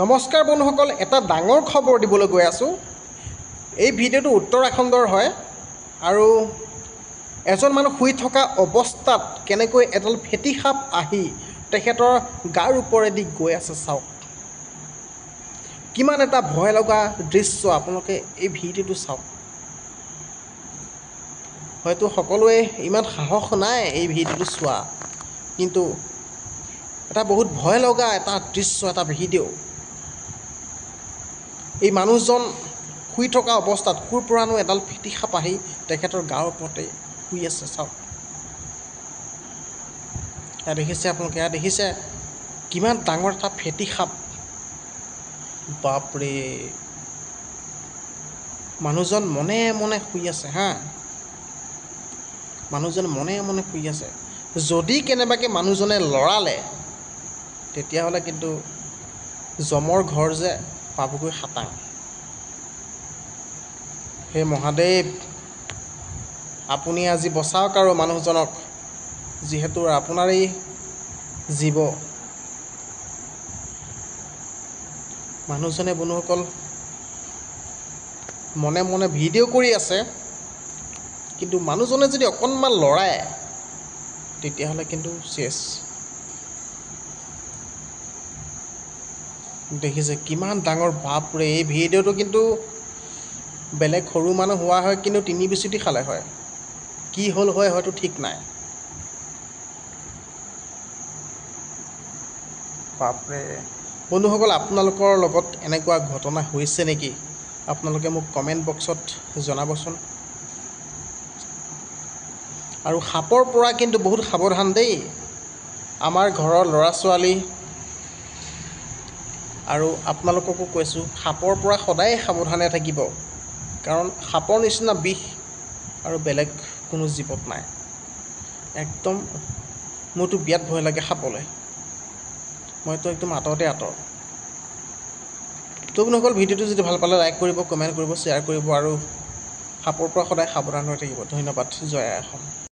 নমস্কাৰ বন্ধুসকল, এটা ডাঙৰ খবৰ দিবলৈ গৈ আছোঁ। এই ভিডিঅ'টো উত্তৰাখণ্ডৰ হয় আৰু এজন মানুহ শুই থকা অৱস্থাত কেনেকৈ এডাল ফেটি সাপ আহি তেখেতৰ গাৰ ওপৰেদি গৈ আছে চাওক। কিমান এটা ভয় লগা দৃশ্য, আপোনালোকে এই ভিডিঅ'টো চাওক। হয়তো সকলোৱে ইমান সাহস নাই এই ভিডিঅ'টো চোৱা, কিন্তু এটা বহুত ভয় লগা এটা দৃশ্য, এটা ভিডিঅ'। এই মানুহজন শুই থকা অৱস্থাত ক'ৰ পৰানো এডাল ফেটি সাপ আহি তেখেতৰ গাৰ ওপৰতে শুই আছে চাওক। এয়া দেখিছে আপোনালোকে, এয়া দেখিছে কিমান ডাঙৰ এটা ফেটি সাপ। বাপৰে, মানুহজন মনে মনে শুই আছে হা, মানুহজন মনে মনে শুই আছে। যদি কেনেবাকৈ মানুহজনে লৰালে তেতিয়াহ'লে কিন্তু যমৰ ঘৰ যে পাবগৈ খাটাং। হে মহাদেৱ, আপুনি আজি বচাওক আৰু মানুহজনক, যিহেতু আপোনাৰেই জীৱ। মানুহজনে বন্ধুসকল মনে মনে ভিডিঅ' কৰি আছে, কিন্তু মানুহজনে যদি অকণমান লৰায় তেতিয়াহ'লে কিন্তু চেছ। দেখিছে কিমান ডাঙৰ, বাপৰে। এই ভিডিঅ'টো কিন্তু বেলেগ সৰু মানুহ হোৱা হয় কিন্তু তিনি বিচুতি খালে হয়, কি হ'ল হয় হয়তো ঠিক নাই। বাপৰে বন্ধুসকল, আপোনালোকৰ লগত এনেকুৱা ঘটনা হৈছে নেকি? আপোনালোকে মোক কমেণ্ট বক্সত জনাবচোন। আৰু সাপৰ পৰা কিন্তু বহুত সাৱধান দেই। আমাৰ ঘৰৰ ল'ৰা ছোৱালী আৰু আপোনালোককো কৈছোঁ, সাপৰ পৰা সদায় সাৱধানে থাকিব, কাৰণ সাপৰ নিচিনা বিষ আৰু বেলেগ কোনো জীৱত নাই। একদম মোৰতো বিৰাট ভয় লাগে সাপলৈ, মইতো একদম আঁতৰতে আঁতৰ। তো বন্ধুসকল, ভিডিঅ'টো যদি ভাল পালে লাইক কৰিব, কমেণ্ট কৰিব, শ্বেয়াৰ কৰিব আৰু সাপৰ পৰা সদায় সাৱধান হৈ থাকিব। ধন্যবাদ। জয় আই অসম।